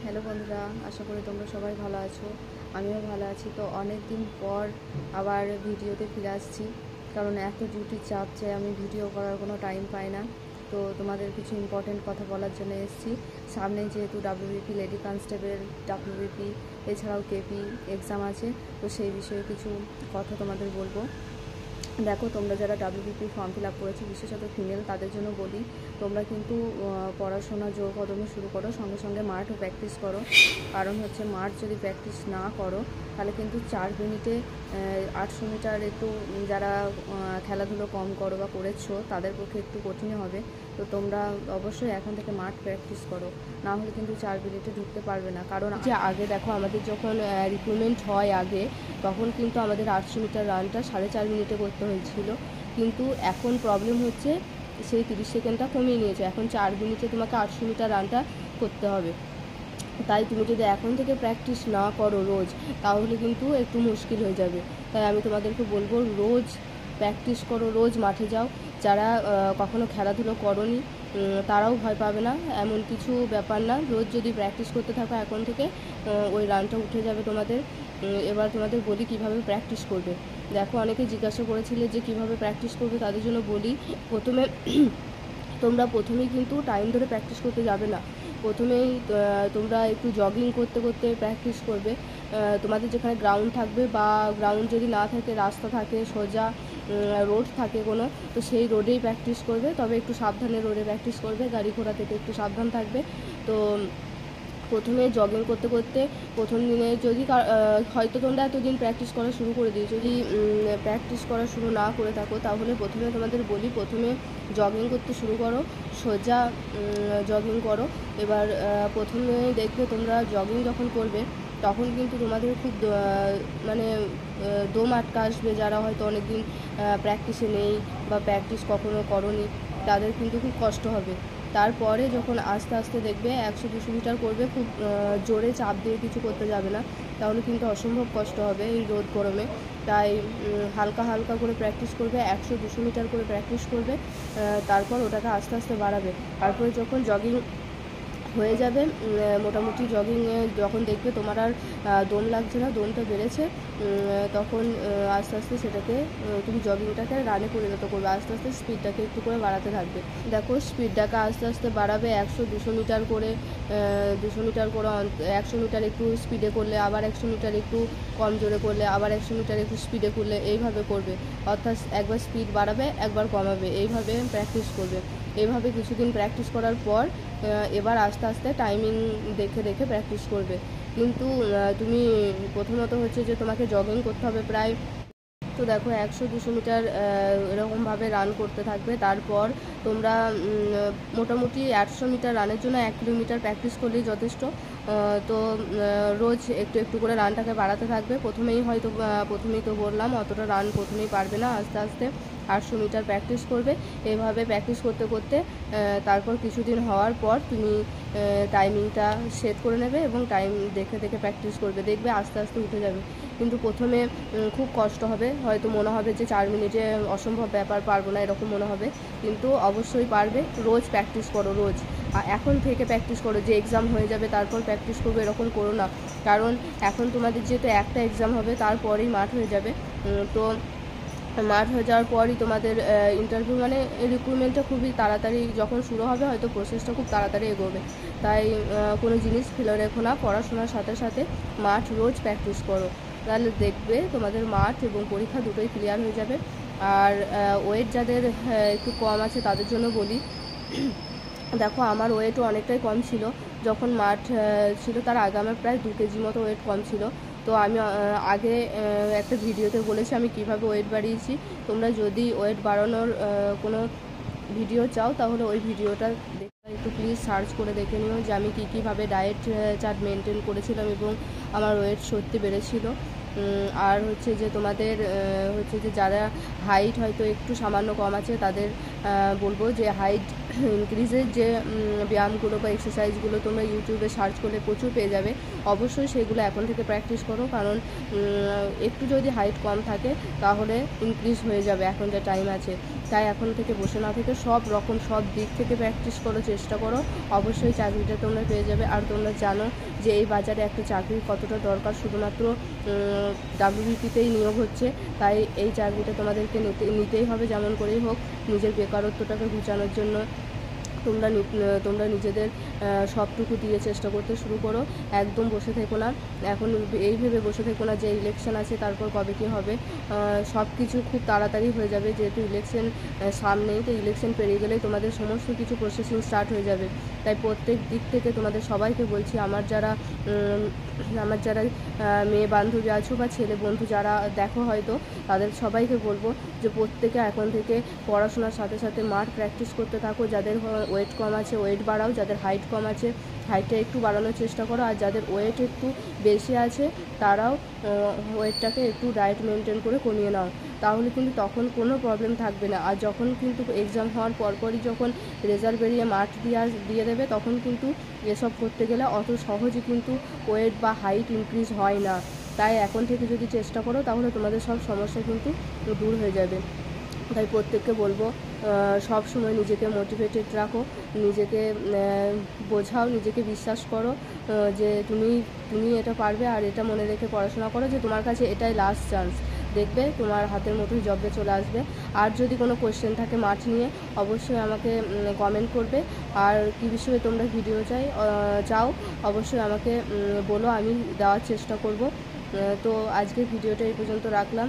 Hello বন্ধুরা, আশা করি তোমরা সবাই ভালো আছো। আমিও ভালো আছি। তো অনেক দিন পর আবার ভিডিওতে ফিরে আসছি, কারণ এত ডিউটির চাপ যে আমি ভিডিও করার কোনো টাইম পাই না। তো তোমাদের কিছু ইম্পর্টেন্ট কথা বলার জন্য এসেছি। সামনে যেহেতু ডাব্লিউবিপি লেডি কনস্টেবল, ডাব্লিউবিপি এছাড়াও কেপি এক্সাম আছে, তো সেই বিষয়ে কিছু কথা তোমাদের বলবো। দেখো, তোমরা যারা ডাব্লিউবিপি ফর্ম ফিল আপ করেছো, বিশেষত ফিমেল, তাদের জন্য বলি, তোমরা কিন্তু পড়াশোনা জোর কদমে শুরু করো, সঙ্গে সঙ্গে মাঠও প্র্যাকটিস করো। কারণ হচ্ছে মাঠ যদি প্র্যাকটিস না করো তাহলে কিন্তু 4 মিনিটে 800 মিটার একটু যারা খেলাধুলো কম করো বা করেছো তাদের পক্ষে একটু কঠিন হবে। তো তোমরা অবশ্যই এখন থেকে মাঠ প্র্যাকটিস করো, না হলে কিন্তু 4 মিনিটে ঢুকতে পারবে না। কারণ যে আগে দেখো, আমাদের যখন রিক্রুটমেন্ট হয় আগে, তখন কিন্তু আমাদের 800 মিটার রানটা 4.5 মিনিটে করতে হয়েছিল। কিন্তু এখন প্রবলেম হচ্ছে, সেই 30 সেকেন্ডটা কমিয়ে নিয়েছে। এখন 4 মিনিটে তোমাকে 800 মিটার রানটা করতে হবে। তাই তুমি যদি এখন থেকে প্র্যাকটিস না করো রোজ, তাহলে কিন্তু একটু মুশকিল হয়ে যাবে। তাই আমি তোমাদেরকে বলবো, রোজ প্র্যাকটিস করো, রোজ মাঠে যাও। যারা কখনো খেলাধুলো করোনি তারাও ভয় পাবে না, এমন কিছু ব্যাপার না। রোজ যদি প্র্যাকটিস করতে থাকো এখন থেকে, ওই রানটা উঠে যাবে তোমাদের। এবার তোমাদের বলি কিভাবে প্র্যাকটিস করবে। দেখো, অনেকে জিজ্ঞাসা করেছিলে যে কিভাবে প্র্যাকটিস করবে, তাদের জন্য বলি, প্রথমেই কিন্তু টাইম ধরে প্র্যাকটিস করতে যাবে না। প্রথমেই তোমরা একটু জগিং করতে করতে প্র্যাকটিস করবে। তোমাদের যেখানে গ্রাউন্ড থাকবে, বা গ্রাউন্ড যদি না থাকে, রাস্তা থাকে, সোজা রোড থাকে কোনো, তো সেই রোডেই প্র্যাকটিস করবে। তবে একটু সাবধানে রোডে প্র্যাকটিস করবে, গাড়ি ঘোড়া থেকে একটু সাবধান থাকবে। তো প্রথমে জগিং করতে করতে প্রথম দিনে যদি হয়তো তোমরা এতদিন প্র্যাকটিস করা শুরু করে দিই, যদি প্র্যাকটিস করা শুরু না করে থাকো, তাহলে প্রথমে তোমাদের বলি, প্রথমে জগিং করতে শুরু করো, সোজা জগিং করো। এবার প্রথমে দেখবে তোমরা জগিং যখন করবে, তখন কিন্তু তোমাদের খুব মানে দম আটকা আসবে। যারা হয়তো অনেক দিন প্র্যাকটিসে নেই বা প্র্যাকটিস কখনো করনি, তাদের কিন্তু খুব কষ্ট হবে। তারপরে যখন আস্তে আস্তে দেখবে 100-200 মিটার করবে, খুব জোরে চাপ দিয়ে কিছু করতে যাবে না, তাহলে কিন্তু অসম্ভব কষ্ট হবে এই রোদ গরমে। তাই হালকা হালকা করে প্র্যাকটিস করবে, 100-200 মিটার করে প্র্যাকটিস করবে। তারপর ওটাকে আস্তে আস্তে বাড়াবে। তারপরে যখন জগিং হয়ে যাবে, মোটামুটি জগিংয়ে যখন দেখবে তোমার আর দম লাগছে না, দমটা বেড়েছে, তখন আস্তে আস্তে সেটাকে তুমি জগিংটাকে রানে পরিণত করবে। আস্তে আস্তে স্পিডটাকে একটু করে বাড়াতে থাকবে। দেখো, স্পিডটাকে আস্তে আস্তে বাড়াবে, 100-200 মিটার করে, 200 মিটার করে, 100 মিটার একটু স্পিডে করলে, আবার 100 মিটার একটু কম জোরে করলে, আবার 100 মিটার একটু স্পিডে করলে, এইভাবে করবে। অর্থাৎ একবার স্পিড বাড়াবে, একবার কমাবে, এইভাবে প্র্যাকটিস করবে। এইভাবে কিছুদিন প্র্যাকটিস করার পর এবার আস্তে আস্তে টাইমিং দেখে দেখে প্র্যাকটিস করবে। কিন্তু তুমি প্রথমত হচ্ছে যে তোমাকে জগিং করতে হবে প্রায়, তো দেখো 100-200 মিটার এরকমভাবে রান করতে থাকবে। তারপর তোমরা মোটামুটি 800 মিটার রানের জন্য 1 কিলোমিটার প্র্যাকটিস করলেই যথেষ্ট। তো রোজ একটু একটু করে রানটাকে বাড়াতে থাকবে। প্রথমেই তো বললাম, অতটা রান প্রথমেই পারবে না, আস্তে আস্তে 800 মিটার প্র্যাকটিস করবে। এভাবে প্র্যাকটিস করতে করতে তারপর কিছুদিন হওয়ার পর তুমি টাইমিংটা সেট করে নেবে এবং টাইম দেখে দেখে প্র্যাকটিস করবে। দেখবে আস্তে আস্তে উঠে যাবে। কিন্তু প্রথমে খুব কষ্ট হবে, হয়তো মনে হবে যে 4 মিনিটে অসম্ভব ব্যাপার, পারবো না, এরকম মনে হবে। কিন্তু অবশ্যই পারবে। রোজ প্র্যাকটিস করো, রোজ। এখন থেকে প্র্যাকটিস করো, যে এক্সাম হয়ে যাবে তারপর প্র্যাকটিস করবে, এরকম করো না। কারণ এখন তোমাদের যেহেতু একটা এক্সাম হবে, তারপরেই মাঠ হয়ে যাবে। তো মাঠ হয়ে যাওয়ার পরই তোমাদের ইন্টারভিউ, মানে রিক্রুটমেন্টটা খুবই তাড়াতাড়ি যখন শুরু হবে, হয়তো প্রসেসটা খুব তাড়াতাড়ি এগোবে। তাই কোনো জিনিস ফেলে রেখো না, পড়াশোনার সাথে সাথে মাঠ রোজ প্র্যাকটিস করো। তাহলে দেখবে তোমাদের মাঠ এবং পরীক্ষা দুটোই ক্লিয়ার হয়ে যাবে। আর ওয়েট যাদের একটু কম আছে তাদের জন্য বলি, দেখো, আমার ওয়েটও অনেকটাই কম ছিল যখন মাঠ ছিল। তার আগে আমার প্রায় 2 কেজি মতো ওয়েট কম ছিল। তো আমি আগে একটা ভিডিওতে বলেছি আমি কিভাবে ওয়েট বাড়িয়েছি। তোমরা যদি ওয়েট বাড়ানোর কোনো ভিডিও চাও, তাহলে ওই ভিডিওটা একটু প্লিজ সার্চ করে দেখে নিও যে আমি কীভাবে ডায়েট চার্ট মেনটেন করেছিলাম এবং আমার ওয়েট সত্যি বেড়েছিল। আর হচ্ছে যে তোমাদের হচ্ছে যে যারা হাইট হয়তো একটু সামান্য কম আছে, তাদের বলবো যে হাইট ইনক্রিজের যে ব্যায়ামগুলো বা এক্সারসাইজগুলো তোমরা ইউটিউবে সার্চ করলে প্রচুর পেয়ে যাবে। অবশ্যই সেগুলো এখন থেকে প্র্যাকটিস করো, কারণ একটু যদি হাইট কম থাকে তাহলে ইনক্রিজ হয়ে যাবে এখন যে টাইম আছে। তাই এখন থেকে বসে না থেকে সব রকম সব দিক থেকে প্র্যাকটিস করো, চেষ্টা করো, অবশ্যই চাকরিটা তোমরা পেয়ে যাবে। আর তোমরা জানো যে এই বাজারে একটা চাকরি কতটা দরকার, শুধুমাত্র ডাব্লিউবিপিতেই নিয়োগ হচ্ছে, তাই এই চাকরিটা তোমাদেরকে নিতেই হবে যেমন করেই হোক, নিজের বেকারত্বটাকে ঘুচানোর জন্য। তোমরা নিজেদের সবটুকু দিয়ে চেষ্টা করতে শুরু করো, একদম বসে থেকো না। এখন এই ভেবে বসে থেকো না যে ইলেকশন আছে তারপর কবে কী হবে, সব কিছু খুব তাড়াতাড়ি হয়ে যাবে, যেহেতু ইলেকশন সামনেই, তো ইলেকশন পেরিয়ে গেলেই তোমাদের সমস্ত কিছু প্রসেসিং স্টার্ট হয়ে যাবে। তাই প্রত্যেক দিক থেকে তোমাদের সবাইকে বলছি, আমার যারা মেয়ে বান্ধবী আছো বা ছেলে বন্ধু যারা দেখো হয়তো, তাদের সবাইকে বলবো যে প্রত্যেকে এখন থেকে পড়াশোনার সাথে সাথে মাঠ প্র্যাকটিস করতে থাকো। যাদের ওয়েট কম আছে ওয়েট বাড়াও, যাদের হাইট কম আছে হাইটটা একটু বাড়ানোর চেষ্টা করো, আর যাদের ওয়েট একটু বেশি আছে তারাও ওয়েটটাকে একটু ডায়েট মেনটেন করে কমিয়ে নাও, তাহলে কিন্তু তখন কোনো প্রবলেম থাকবে না। আর যখন কিন্তু এক্সাম হওয়ার পরপরই যখন রেজাল্ট বেরিয়ে মাঠ দিয়ে দেবে, তখন কিন্তু এসব করতে গেলে অত সহজে কিন্তু ওয়েট বা হাইট ইনক্রিজ হয় না। তাই এখন থেকে যদি চেষ্টা করো তাহলে তোমাদের সব সমস্যা কিন্তু দূর হয়ে যাবে। তাই প্রত্যেককে বলবো সব সময় নিজেকে মোটিভেটেড রাখো, নিজেকে বোঝাও, নিজেকে বিশ্বাস করো যে তুমি এটা পারবে, আর এটা মনে রেখে পড়াশোনা করো যে তোমার কাছে এটাই লাস্ট চান্স, দেখবে তোমার হাতের মতোই জবে চলে আসবে। আর যদি কোনো কোয়েশ্চেন থাকে মাঠ নিয়ে অবশ্যই আমাকে কমেন্ট করবে, আর কী বিষয়ে তোমরা ভিডিও চাও অবশ্যই আমাকে বলো, আমি দেওয়ার চেষ্টা করব। তো আজকের ভিডিওটা এই পর্যন্ত রাখলাম।